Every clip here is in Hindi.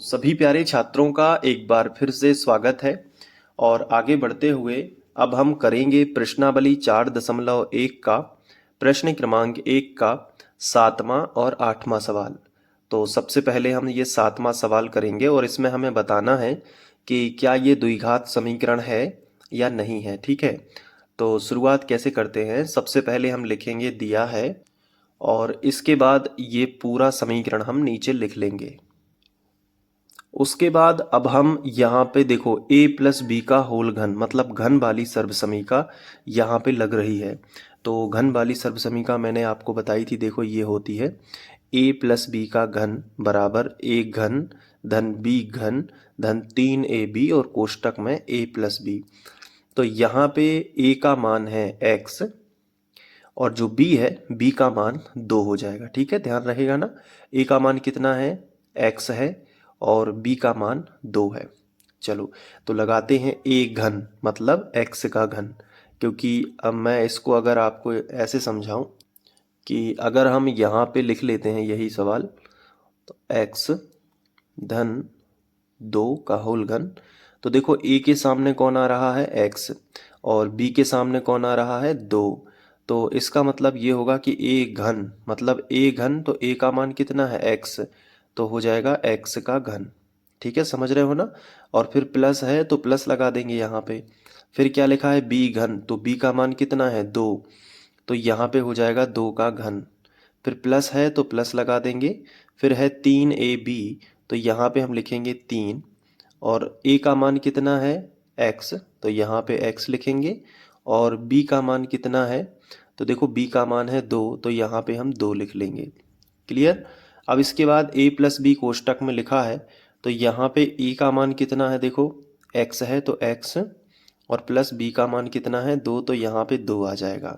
सभी प्यारे छात्रों का एक बार फिर से स्वागत है। और आगे बढ़ते हुए अब हम करेंगे प्रश्नावली 4.1 का प्रश्न क्रमांक 1 का 7वां और 8वां सवाल। तो सबसे पहले हम ये 7वां सवाल करेंगे और इसमें हमें बताना है कि क्या ये द्विघात समीकरण है या नहीं है। ठीक है, तो शुरुआत कैसे करते हैं। सबसे पहले हम लिखेंगे दिया है और इसके बाद ये पूरा समीकरण हम नीचे लिख लेंगे। उसके बाद अब हम यहाँ पे देखो a प्लस बी का होल घन मतलब घन वाली सर्वसमीका यहाँ पे लग रही है। तो घन वाली सर्वसमीका मैंने आपको बताई थी, देखो ये होती है a प्लस बी का घन बराबर a घन धन b घन धन 3ab और कोष्टक में a प्लस बी। तो यहाँ पे a का मान है x और जो b है b का मान 2 हो जाएगा। ठीक है, ध्यान रहेगा ना, a का मान कितना है x है और b का मान 2 है। चलो तो लगाते हैं a घन मतलब x का घन, क्योंकि अब मैं इसको अगर आपको ऐसे समझाऊं कि अगर हम यहाँ पे लिख लेते हैं यही सवाल, तो x धन 2 का होल घन। तो देखो a के सामने कौन आ रहा है x और b के सामने कौन आ रहा है 2। तो इसका मतलब ये होगा कि a घन मतलब a घन, तो a का मान कितना है x, तो हो जाएगा x का घन। ठीक है, समझ रहे हो ना। और फिर प्लस है तो प्लस लगा देंगे यहाँ पे। फिर क्या लिखा है b घन, तो b का मान कितना है 2, तो यहाँ पे हो जाएगा 2 का घन। फिर प्लस है तो प्लस लगा देंगे। फिर है 3ab, तो यहाँ पे हम लिखेंगे 3 और a का मान कितना है x, तो यहाँ पे x लिखेंगे। और b का मान कितना है, तो देखो b का मान है 2, तो यहाँ पे हम 2 लिख लेंगे। क्लियर। अब इसके बाद a प्लस बी कोष्टक में लिखा है, तो यहाँ पे a का मान कितना है, देखो x है तो x और प्लस b का मान कितना है 2, तो यहाँ पे 2 आ जाएगा।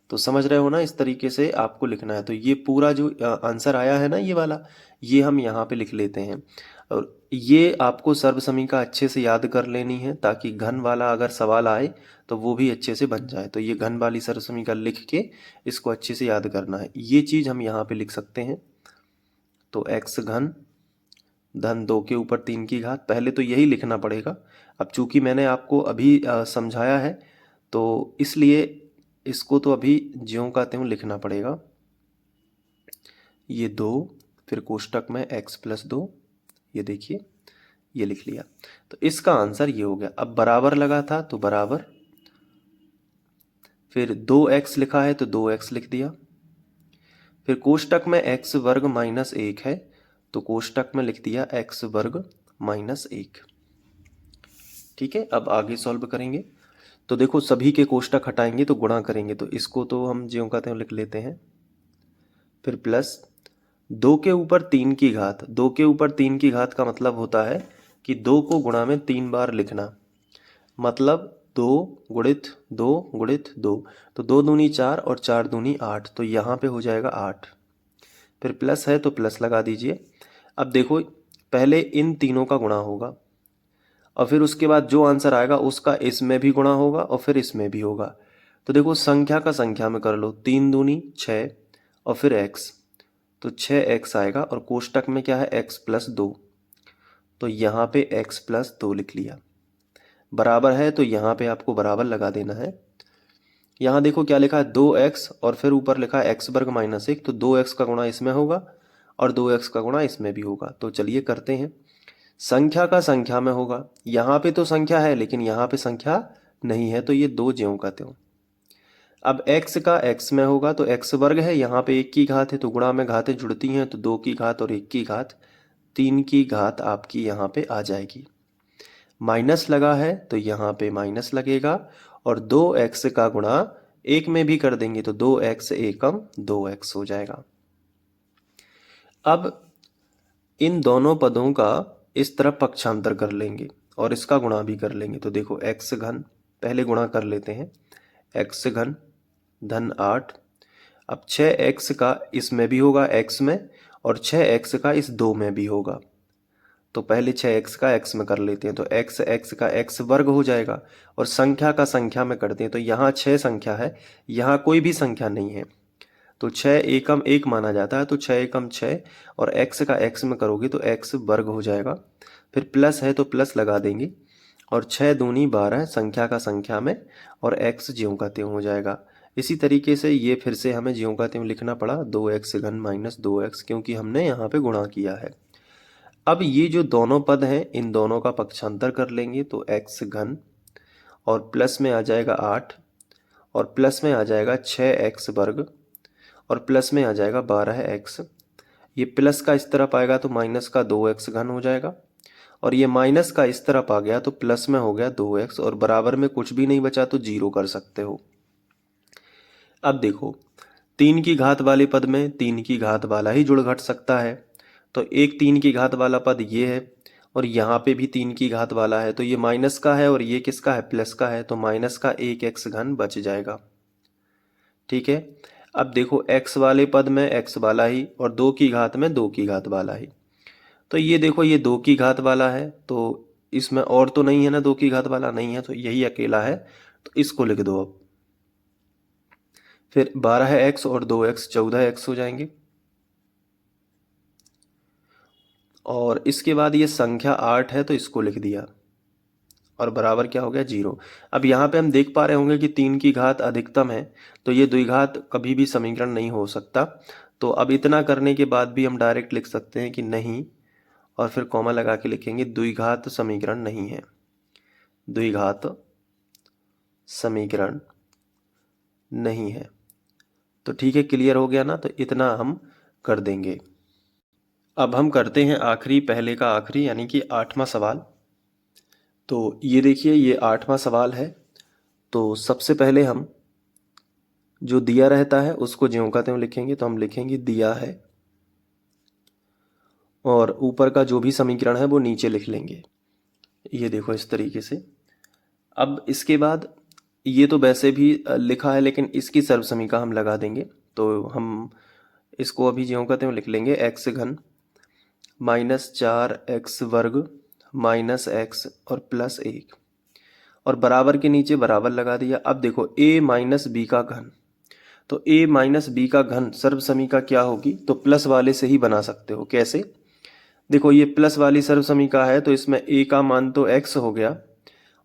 तो समझ रहे हो ना, इस तरीके से आपको लिखना है। तो ये पूरा जो आंसर आया है ना ये वाला, ये हम यहाँ पे लिख लेते हैं। और ये आपको सर्वसमीका अच्छे से याद कर लेनी है ताकि घन वाला अगर सवाल आए तो वो भी अच्छे से बन जाए। तो ये घन वाली सर्वसमीका लिख के इसको अच्छे से याद करना है। ये चीज़ हम यहाँ पे लिख सकते हैं। तो x घन धन 2 के ऊपर 3 की घात, पहले तो यही लिखना पड़ेगा। अब चूंकि मैंने आपको अभी समझाया है तो इसलिए इसको तो अभी ज्यों का त्यों लिखना पड़ेगा। ये 2 फिर कोष्टक में x प्लस 2, ये देखिए ये लिख लिया। तो इसका आंसर ये हो गया। अब बराबर लगा था तो बराबर, फिर 2x लिखा है तो 2x लिख दिया। फिर कोष्टक में x वर्ग माइनस 1 है तो कोष्टक में लिख दिया x वर्ग माइनस 1। ठीक है, अब आगे सॉल्व करेंगे। तो देखो सभी के कोष्टक हटाएंगे तो गुणा करेंगे, तो इसको तो हम ज्यों का त्यों लिख लेते हैं। फिर प्लस 2 के ऊपर 3 की घात, 2 के ऊपर 3 की घात का मतलब होता है कि 2 को गुणा में 3 बार लिखना, मतलब 2 गुणित 2 गुणित 2, तो 2 दूनी 4 और 4 दूनी 8, तो यहाँ पे हो जाएगा 8। फिर प्लस है तो प्लस लगा दीजिए। अब देखो पहले इन तीनों का गुणा होगा और फिर उसके बाद जो आंसर आएगा उसका इसमें भी गुणा होगा और फिर इसमें भी होगा। तो देखो संख्या का संख्या में कर लो, 3 दूनी 6 और फिर x, तो 6x आएगा और कोष्टक में क्या है x प्लस 2, तो यहाँ पे x प्लस 2 लिख लिया। बराबर है तो यहाँ पे आपको बराबर लगा देना है। यहाँ देखो क्या लिखा है 2x और फिर ऊपर लिखा है x वर्ग माइनस 1, तो 2x का गुणा इसमें होगा और 2x का गुणा इसमें भी होगा। तो चलिए करते हैं। संख्या का संख्या में होगा, यहाँ पे तो संख्या है लेकिन यहाँ पे संख्या नहीं है, तो ये 2 ज्यों का त्यों। अब x का x में होगा तो x वर्ग है, यहाँ पे 1 की घात है तो गुणा में घातें जुड़ती हैं, तो 2 की घात और 1 की घात, 3 की घात आपकी यहाँ पे आ जाएगी। माइनस लगा है तो यहाँ पे माइनस लगेगा और 2x का गुणा 1 में भी कर देंगे तो 2x एकम 2x हो जाएगा। अब इन दोनों पदों का इस तरफ पक्षांतर कर लेंगे और इसका गुणा भी कर लेंगे। तो देखो x घन पहले गुणा कर लेते हैं, x घन धन 8। अब 6x का इसमें भी होगा x में और 6x का इस 2 में भी होगा, तो पहले 6x का x में कर लेते हैं, तो x का x वर्ग हो जाएगा और संख्या का संख्या में करते हैं। तो यहाँ 6 संख्या है, यहाँ कोई भी संख्या नहीं है, तो 6 एकम 1 माना जाता है, तो 6 एकम 6 और x का x में करोगे तो x वर्ग हो जाएगा। फिर प्लस है तो प्लस लगा देंगे और 6 दूनी 12 संख्या का संख्या में और x ज्यों का त्यों हो जाएगा। इसी तरीके से ये फिर से हमें ज्यों का त्यों लिखना पड़ा 2x घन माइनस 2x, क्योंकि हमने यहाँ पे गुणा किया है। अब ये जो दोनों पद हैं इन दोनों का पक्षांतर कर लेंगे तो x घन और प्लस में आ जाएगा 8 और प्लस में आ जाएगा 6x वर्ग और प्लस में आ जाएगा 12x। ये प्लस का इस तरफ आएगा तो माइनस का 2x घन हो जाएगा और ये माइनस का इस तरफ आ गया तो प्लस में हो गया 2x और बराबर में कुछ भी नहीं बचा तो 0 कर सकते हो। अब देखो 3 की घात वाले पद में 3 की घात वाला ही जुड़ घट सकता है, तो एक 3 की घात वाला पद ये है और यहाँ पे भी 3 की घात वाला है, तो ये माइनस का है और ये किसका है, प्लस का है, तो माइनस का 1x घन बच जाएगा। ठीक है। अब देखो x वाले पद में x वाला ही और 2 की घात में 2 की घात वाला ही, तो ये देखो ये 2 की घात वाला है तो इसमें और तो नहीं है ना, 2 की घात वाला नहीं है तो यही अकेला है, तो इसको लिख दो। अब फिर 12x और 2x 14x हो जाएंगे और इसके बाद ये संख्या 8 है तो इसको लिख दिया और बराबर क्या हो गया 0। अब यहाँ पे हम देख पा रहे होंगे कि 3 की घात अधिकतम है तो ये द्विघात कभी भी समीकरण नहीं हो सकता। तो अब इतना करने के बाद भी हम डायरेक्ट लिख सकते हैं कि नहीं और फिर कॉमा लगा के लिखेंगे द्विघात समीकरण नहीं है, द्विघात समीकरण नहीं है। तो ठीक है, क्लियर हो गया ना, तो इतना हम कर देंगे। अब हम करते हैं आखिरी, पहले का आखिरी यानी कि 8वां सवाल। तो ये देखिए ये 8वां सवाल है। तो सबसे पहले हम जो दिया रहता है उसको ज्यों का त्यों लिखेंगे, तो हम लिखेंगे दिया है और ऊपर का जो भी समीकरण है वो नीचे लिख लेंगे, ये देखो इस तरीके से। अब इसके बाद ये तो वैसे भी लिखा है लेकिन इसकी सर्वसमीका हम लगा देंगे, तो हम इसको अभी ज्यों का त्यों लिख लेंगे x घन माइनस 4x वर्ग माइनस x और प्लस 1 और बराबर के नीचे बराबर लगा दिया। अब देखो a माइनस बी का घन, तो a माइनस बी का घन सर्वसमीका क्या होगी, तो प्लस वाले से ही बना सकते हो। कैसे, देखो ये प्लस वाली सर्वसमीका है तो इसमें a का मान तो x हो गया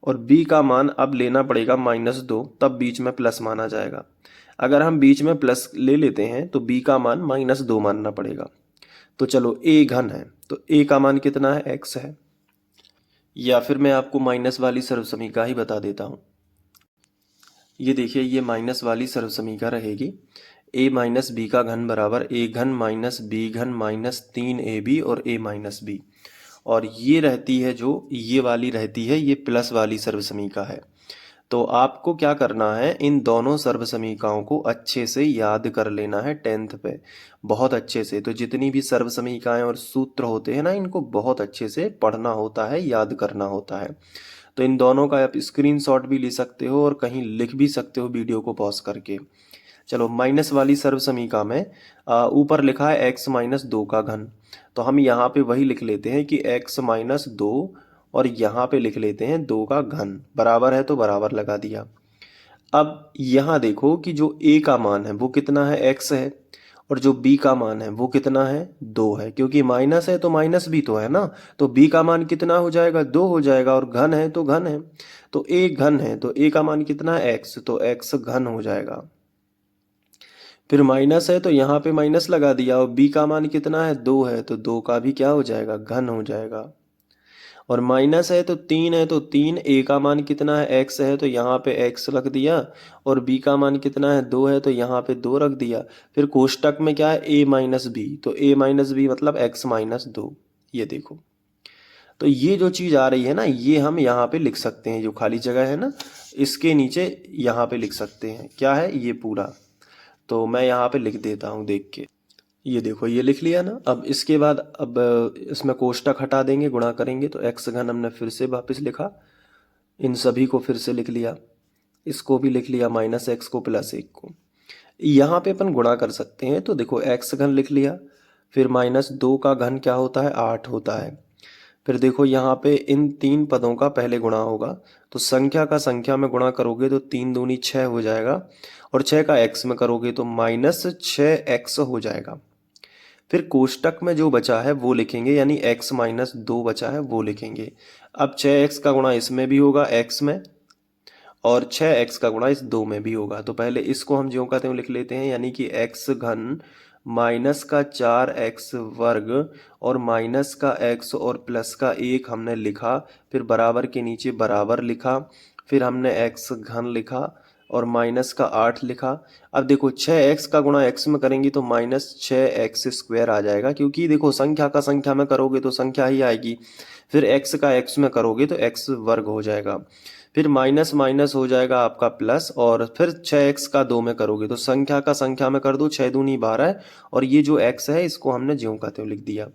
और b का मान अब लेना पड़ेगा -2, तब बीच में प्लस माना जाएगा। अगर हम बीच में प्लस ले लेते हैं तो b का मान -2 मानना पड़ेगा। तो चलो a घन है तो a का मान कितना है, x है, या फिर मैं आपको माइनस वाली सर्वसमीका ही बता देता हूँ। ये देखिए ये माइनस वाली सर्वसमीका रहेगी a माइनस बी का घन बराबर a घन माइनस बी घन माइनस 3ab और a माइनस बी, और ये रहती है जो ये वाली रहती है ये प्लस वाली सर्वसमीका है। तो आपको क्या करना है, इन दोनों सर्वसमीकाओं को अच्छे से याद कर लेना है 10th पे, बहुत अच्छे से। तो जितनी भी सर्वसमीकाएं और सूत्र होते हैं ना इनको बहुत अच्छे से पढ़ना होता है, याद करना होता है। तो इन दोनों का आप स्क्रीनशॉट भी ले सकते हो और कहीं लिख भी सकते हो वीडियो को पॉज करके। चलो माइनस वाली सर्वसमीका में ऊपर लिखा है x माइनस 2 का घन, तो हम यहाँ पे वही लिख लेते हैं कि x माइनस 2 और यहाँ पे लिख लेते हैं 2 का घन, बराबर है तो बराबर लगा दिया। अब यहाँ देखो कि जो a का मान है वो कितना है, x है, और जो b का मान है वो कितना है, 2 है, क्योंकि माइनस है तो माइनस भी तो है ना, तो b का मान कितना हो जाएगा, 2 हो जाएगा, और घन है तो घन है, तो a घन है तो a का मान कितना है, x, तो x घन हो जाएगा। फिर माइनस है तो यहाँ पे माइनस लगा दिया और b का मान कितना है, 2 है, तो 2 का भी क्या हो जाएगा, घन हो जाएगा। और माइनस है तो 3 है तो 3, a का मान कितना है, x है, तो यहाँ पे x रख दिया, और b का मान कितना है, 2 है, तो यहाँ पे 2 रख दिया। फिर कोष्टक में क्या है, a माइनस बी, तो a माइनस बी मतलब x माइनस 2, ये देखो। तो ये जो चीज़ आ रही है ना ये हम यहाँ पे लिख सकते हैं, जो खाली जगह है ना इसके नीचे यहाँ पे लिख सकते हैं, क्या है ये पूरा। तो मैं यहाँ पे लिख देता हूँ देख के, ये देखो ये लिख लिया ना। अब इसके बाद अब इसमें कोष्टक हटा देंगे, गुणा करेंगे, तो x घन हमने फिर से वापस लिखा, इन सभी को फिर से लिख लिया, इसको भी लिख लिया, माइनस x को प्लस 1 को। यहाँ पे अपन गुणा कर सकते हैं, तो देखो x घन लिख लिया, फिर -2 का घन क्या होता है, 8 होता है, फिर देखो यहाँ पे इन तीन पदों का पहले गुणा होगा, तो संख्या का संख्या में गुणा करोगे तो 3 दूनी 6 हो जाएगा, और 6 का x में करोगे तो -6x हो जाएगा। फिर कोष्टक में जो बचा है वो लिखेंगे, यानी x - 2 बचा है वो लिखेंगे। अब 6x का गुणा इसमें भी होगा x में, और 6x का गुणा इस 2 में भी होगा। तो पहले इसको हम ज्यों का त्यों लिख लेते हैं, यानी कि x घन माइनस का 4x वर्ग और माइनस का x और प्लस का 1 हमने लिखा, फिर बराबर के नीचे बराबर लिखा, फिर हमने x घन लिखा और माइनस का 8 लिखा। अब देखो 6x का गुणा x में करेंगे तो -6x² आ जाएगा, क्योंकि देखो संख्या का संख्या में करोगे तो संख्या ही आएगी। फिर x का x में करोगे तो x वर्ग हो जाएगा, फिर माइनस माइनस हो जाएगा आपका प्लस, और फिर 6x का 2 में करोगे तो संख्या का संख्या में कर दो, 6 दूनी 12, और ये जो x है इसको हमने ज्यों का त्यों लिख दिया।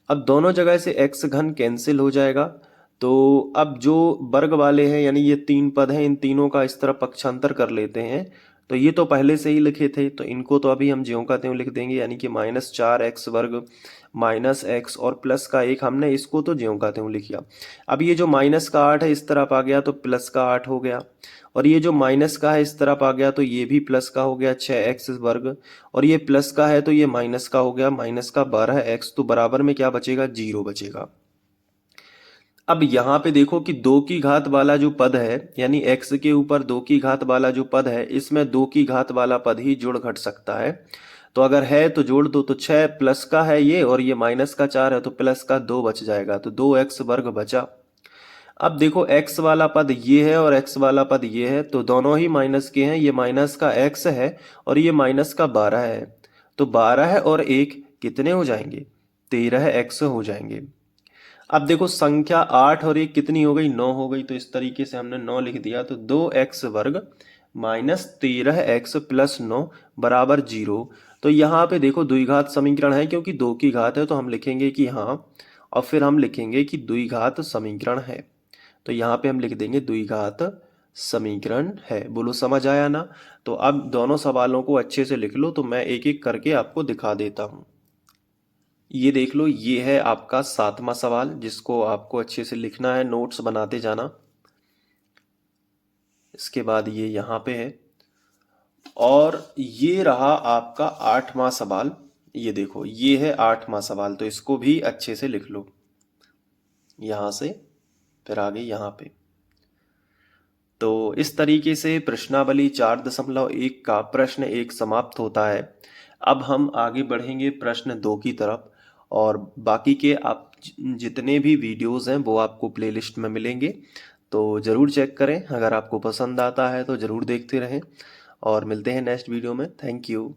अब दोनों जगह से x घन कैंसिल हो जाएगा, तो अब जो वर्ग वाले हैं यानी ये 3 पद हैं, इन तीनों का इस तरह पक्षांतर कर लेते हैं। तो ये तो पहले से ही लिखे थे, तो इनको तो अभी हम ज्यों का त्यों लिख देंगे, यानी कि -4x वर्ग माइनस x और प्लस का 1 हमने इसको तो ज्यों का त्यों लिख लिया। अब ये जो माइनस का 8 है इस तरफ आ गया तो प्लस का 8 हो गया, और ये जो माइनस का है इस तरफ आ गया तो ये भी प्लस का हो गया 6x वर्ग, और ये प्लस का है तो ये माइनस का हो गया माइनस का 12x, तो बराबर में क्या बचेगा, 0 बचेगा। अब यहाँ पे देखो कि 2 की घात वाला जो पद है, यानी x के ऊपर 2 की घात वाला जो पद है, इसमें 2 की घात वाला पद ही जुड़ घट सकता है। तो अगर है तो जोड़ दो, तो 6 प्लस का है ये, और ये माइनस का 4 है तो प्लस का 2 बच जाएगा, तो 2x वर्ग बचा। अब देखो x वाला पद ये है और x वाला पद ये है, तो दोनों ही माइनस के हैं, ये माइनस का x है और ये माइनस का 12 है, तो 12 और 1 कितने हो जाएंगे, 13x हो जाएंगे। अब देखो संख्या 8 और 1 कितनी हो गई, 9 हो गई, तो इस तरीके से हमने 9 लिख दिया, तो 2x वर्ग माइनस 13x प्लस 9 बराबर 0। तो यहाँ पे देखो द्विघात समीकरण है, क्योंकि 2 की घात है तो हम लिखेंगे कि हाँ, और फिर हम लिखेंगे कि द्विघात समीकरण है, तो यहाँ पे हम लिख देंगे द्विघात समीकरण है। बोलो समझ आया ना। तो अब दोनों सवालों को अच्छे से लिख लो, तो मैं एक एक करके आपको दिखा देता हूँ। ये देख लो, ये है आपका 7वां सवाल, जिसको आपको अच्छे से लिखना है, नोट्स बनाते जाना। इसके बाद ये यहाँ पे है, और ये रहा आपका 8वां सवाल। ये देखो, ये है 8वां सवाल, तो इसको भी अच्छे से लिख लो, यहाँ से फिर आगे यहाँ पे। तो इस तरीके से प्रश्नावली 4.1 का प्रश्न 1 समाप्त होता है। अब हम आगे बढ़ेंगे प्रश्न 2 की तरफ, और बाकी के आप जितने भी वीडियोस हैं वो आपको प्लेलिस्ट में मिलेंगे, तो ज़रूर चेक करें। अगर आपको पसंद आता है तो ज़रूर देखते रहें, और मिलते हैं नेक्स्ट वीडियो में। Thank you.